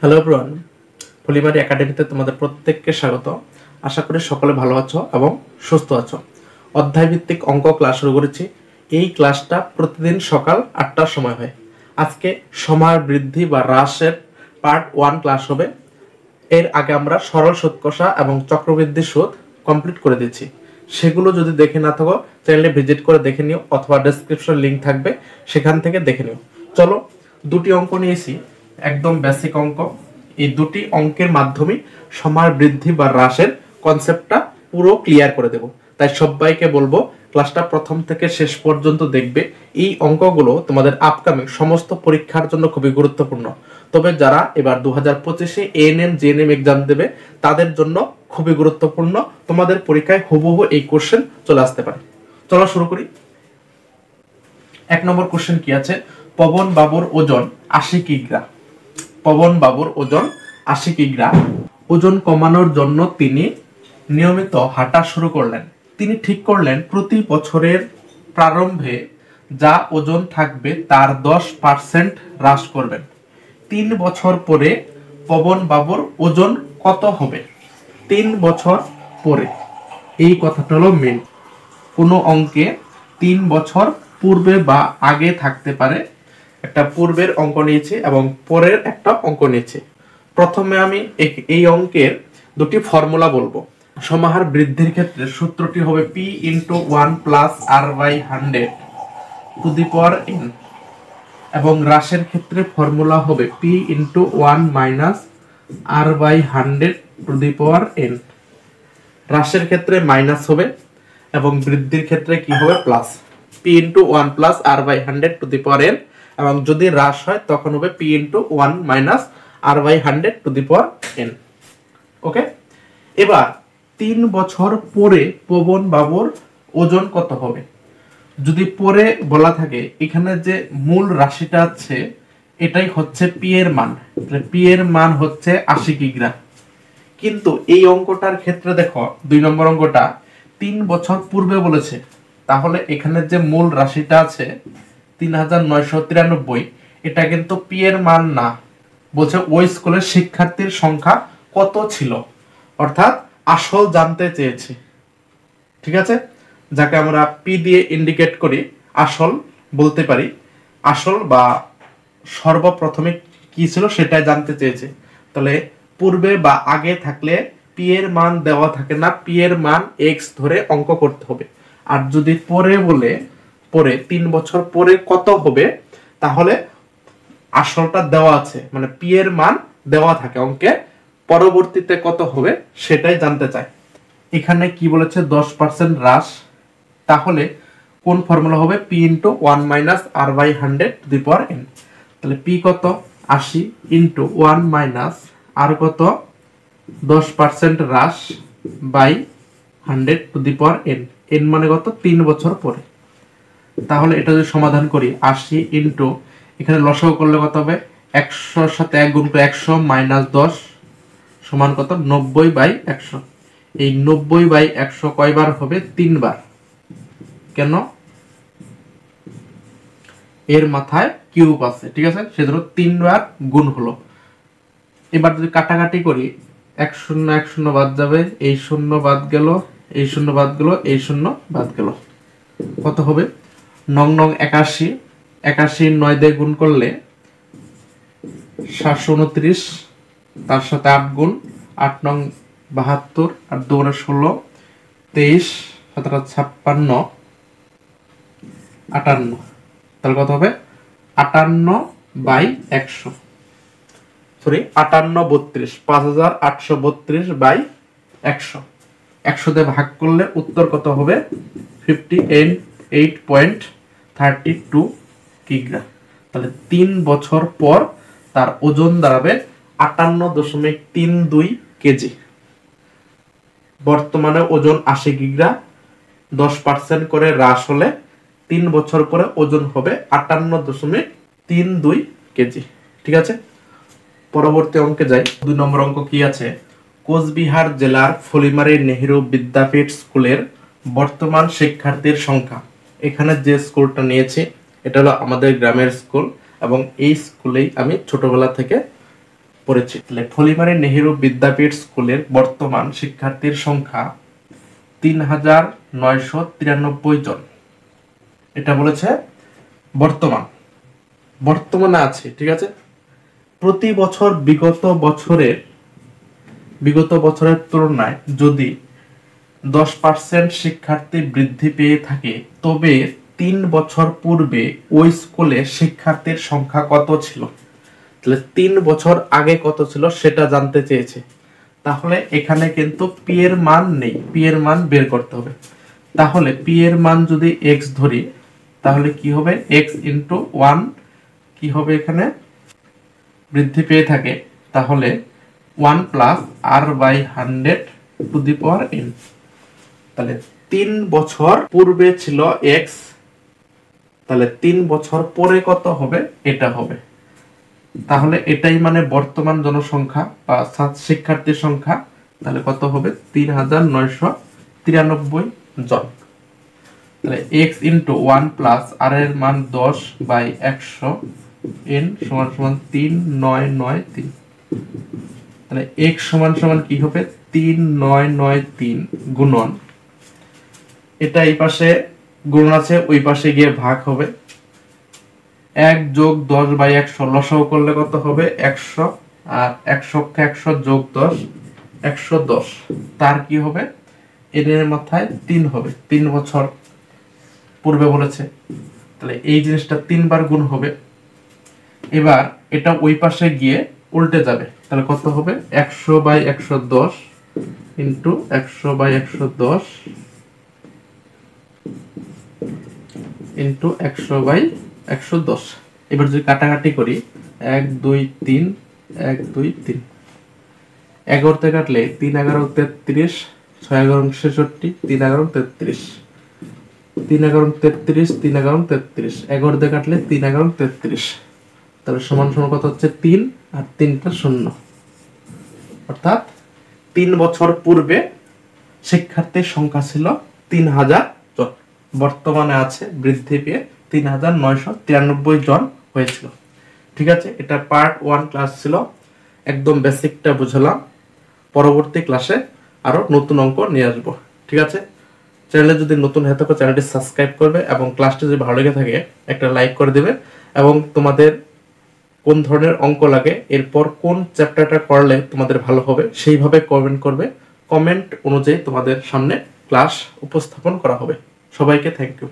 Hello everyone, পলিমারি একাডেমিতে তোমাদের প্রত্যেককে স্বাগত। আশা করি সকলে ভালো আছো এবং সুস্থ আছো। অধ্যায়ভিত্তিক অঙ্ক ক্লাস শুরু করেছি। এই ক্লাসটা প্রতিদিন সকাল 8টার সময় হয়। আজকে সময় বৃদ্ধি বা হ্রাসের পার্ট 1 ক্লাস হবে। এর আগে আমরা সরল সুদ কষা এবং চক্রবৃদ্ধি সুদ কমপ্লিট করে দিচ্ছি। সেগুলো যদি দেখে না থাকো চ্যানেলে ভিজিট করে দেখে নিও, অথবা ডেসক্রিপশন লিঙ্ক থাকবে, সেখান থেকে দেখে নিও। চলো, দুটি অঙ্ক নিয়েছি, একদম বেসিক অঙ্ক। এই দুটি অঙ্কের মাধ্যমে সময় বৃদ্ধি বা হ্রাসের কনসেপ্টটা পুরো ক্লিয়ার করে দেব। তাই সবাইকে বলবো ক্লাসটা প্রথম থেকে শেষ পর্যন্ত দেখবে। এই অঙ্কগুলো তোমাদের আপকামিং সমস্ত পরীক্ষার জন্য খুবই গুরুত্বপূর্ণ। তবে যারা এবার 2025-এ এএনএম জিএনএম এক্সাম দেবে তাদের জন্য খুবই গুরুত্বপূর্ণ। তোমাদের পরীক্ষায় হুবহু এই কোশ্চেন চলে আসতে পারে। চলো শুরু করি। 1 নম্বর কোশ্চেন কি আছে? পবন বাবুর ওজন 80 কিগ্রা। পবন বাবুর ওজন 80 কিগ্রা। ওজন কমানোর জন্য তিনি নিয়মিত হাঁটা শুরু করলেন। তিনি ঠিক করলেন প্রতি বছরের প্রারম্ভে যা ওজন থাকবে তার 10% হ্রাস করবেন। 3 বছর পরে পবন বাবুর ওজন কত হবে? 3 বছর পরে, এই কথাটা হলো মেন। কোনো অঙ্কে 3 বছর পূর্বে বা আগে থাকতে পারে। একটা পূর্বের অঙ্ক নিয়েছি এবং পরের একটা অঙ্ক নিয়েছি। প্রথমে আমি এই অঙ্কের দুটি ফর্মুলা বলবো। সমাহার বৃদ্ধির ক্ষেত্রে সূত্রটি হবে p × 1 + r/100 two the power n, এবং হ্রাসের ক্ষেত্রে ফর্মুলা হবে p × 1 - r/100 two the power n। হ্রাসের ক্ষেত্রে মাইনাস হবে এবং বৃদ্ধির ক্ষেত্রে কি হবে? Plus. p × 1 + r/100 two the power n, এবং যদি হ্রাস হয় তখন হবে p × 1 - r/100 two the power n। ওকে, এবার 3 বছর পরে পবন বাবুর ওজন কত হবে? যদি পরে বলা থাকে, এখানে যে মূল রাশিটা আছে এটাই হচ্ছে p এর মান। p এর মান হচ্ছে 80 কিগ্রা। কিন্তু এই অঙ্কটার ক্ষেত্রে দেখো, 2 নম্বর অঙ্কটা 3 বছর পূর্বে বলেছে, তাহলে এখানে যে মূল রাশিটা আছে 3993, এটা কিন্তু p এর মান না। বলছে ওই স্কুলের শিক্ষার্থীর সংখ্যা কত ছিল, অর্থাৎ আসল জানতে চেয়েছি। ঠিক আছে, যাকে আমরা p দিয়ে ইন্ডিকেট করি আসল বলতে পারি। আসল বা সর্বপ্রথমে কি ছিল সেটাই জানতে চেয়েছে। তাহলে পূর্বে বা আগে থাকলে p এর মান দেওয়া থাকে না, p এর মান x ধরে অঙ্ক করতে হবে। আর যদি পরে বলে, পরে 3 বছর পরে কত হবে, তাহলে আসলটা দেওয়া আছে, মানে p এর মান দেওয়া থাকে অঙ্কে, পরবর্তীতে কত হবে সেটাই জানতে চাই। এখানে কি বলেছে? 10% হ্রাস। তাহলে কোন ফর্মুলা হবে? p × 1 - r/100 two the power n। তাহলে p কত? 80 × 1 - r কত? 10% হ্রাস by 100 to the power n। n মানে কত? 3 বছর পরে। তাহলে এটা যদি সমাধান করি, 80 × এখানে লসাগু করলে কত হবে? 100 এর সাথে 1 গুণ করে 100 - 10 সমান কত? 90/100। এই 90/100 কয়বার হবে? 3 বার। কেন? এর মাথায় কিউব আছে, ঠিক আছে, সেজন্য 3 বার গুণ হলো। এবার যদি কাটাকাটি করি, 1 0 1 0 বাদ যাবে, এই 0 বাদ গেল, এই 0 বাদ গেল, এই 0 বাদ গেল। কত হবে? 9 81, 81 9 দিয়ে গুণ করলে 729, তার সাথে 8 গুণ, 8 9 72, আর 2 16, 23 17 56 58। তাহলে কত হবে? 58/100, সরি 58 32, 5832/100। 100 দিয়ে ভাগ করলে উত্তর কত হবে? 58.32 কিগ্রা। তাহলে 3 বছর পর তার ওজন দাঁড়াবে 58.32 কেজি। বর্তমানে ওজন 80 কিগ্রা। 10% করে হ্রাস হলে 3 বছর পরে ওজন হবে 58.32 কেজি। ঠিক আছে, পরবর্তী অঙ্কে যাই। 2 নম্বর অঙ্ক কি আছে? কোচবিহার জেলার ফলিমারি নেহেরু বিদ্যাপীঠ স্কুলের বর্তমান শিক্ষার্থীর সংখ্যা। এখানে যে স্কুলটা নিয়েছি এটা হলো আমাদের গ্রামের স্কুল, এবং এই স্কুলেই আমি ছোটবেলা থেকে পড়েছি। তাহলে ফলিমারি নেহেরু বিদ্যাপীঠ স্কুলের বর্তমান শিক্ষার্থীর সংখ্যা ৩,৯৯৩ জন। এটা বলেছে বর্তমানে আছে, ঠিক আছে। প্রতি বছর বিগত বছরের তুলনায় যদি 10% শিক্ষার্থী বৃদ্ধি পেয়ে থাকে, তবে 3 বছর পূর্বে ওই স্কুলে শিক্ষার্থীর সংখ্যা কত ছিল। তাহলে 3 বছর আগে কত ছিল সেটা জানতে চেয়েছে। তাহলে এখানে কিন্তু পি এর মান নেই, পি এর মান বের করতে হবে। তাহলে পি এর মান যদি x ধরি, তাহলে কি হবে x ইন্টু 1 কি হবে, এখানে বৃদ্ধি পেয়ে থাকে, তাহলে 1 plus r by 100 to the power n। তাহলে 3 বছর পূর্বে ছিল x, তাহলে 3 বছর পরে কত হবে, এটা হবে। তাহলে এটাই মানে বর্তমান জনসংখ্যা বা শিক্ষার্থীর সংখ্যা। তাহলে কত হবে ৩,৯৯৩ জন। তাহলে x ইন্টু 1 প্লাস r এর মান 10 বাই 100 n সমান সমান ৩,৯৯৩। তাহলে x সমান সমান কি হবে ৩,৯৯৩ গুণন, এটা এই পাশে গুণ আছে, ওই পাশে গিয়ে ভাগ হবে। 1 যোগ 10 বাই 100 লসাগু করলে কত হবে 100, আর 100 যোগ 10 110। তার কি হবে এর মাথায় 3 হবে, 3 বছর পূর্বে বলেছে, তাহলে এই জিনিসটা 3 বার গুণ হবে। এবার এটা ওই পাশে গিয়ে উল্টে যাবে, তাহলে কত হবে 100 by 110 into 100 by 110 into 100 by 110। এবার যদি কাটাকাটি করি 1 2 3 1 2 3, 11 তে কাটলে 3 11 33, 6 11 66, 3 11 33, 3 11 33, 3 11 33, 11 তে কাটলে 3 11 33। তাহলে সমান সমান কত হচ্ছে 3 আর 3টা 0, অর্থাৎ 3 বছর পূর্বে শিক্ষার্থীর সংখ্যা ছিল 3000 জন, বর্তমানে আছে বৃদ্ধি পেয়ে ৩,৯৯৩ জন হয়েছিল। ঠিক আছে, এটা পার্ট 1 ক্লাস ছিল, একদম বেসিকটা বুঝলাম। পরবর্তী ক্লাসে আরো নতুন অঙ্ক নিয়ে আসবো। ঠিক আছে, চ্যানেলে যদি নতুন হয়ে থাকো চ্যানেলটি সাবস্ক্রাইব করবে, এবং ক্লাসটি যদি ভালো লেগে থাকে একটা লাইক করে দেবে, এবং তোমাদের কোন ধরনের অঙ্ক লাগে, এরপর কোন চ্যাপ্টারটা করলে তোমাদের ভালো হবে সেইভাবে কমেন্ট করবে। কমেন্ট অনুযায়ী তোমাদের সামনে ক্লাস উপস্থাপন করা হবে। সবাইকে থ্যাংক ইউ।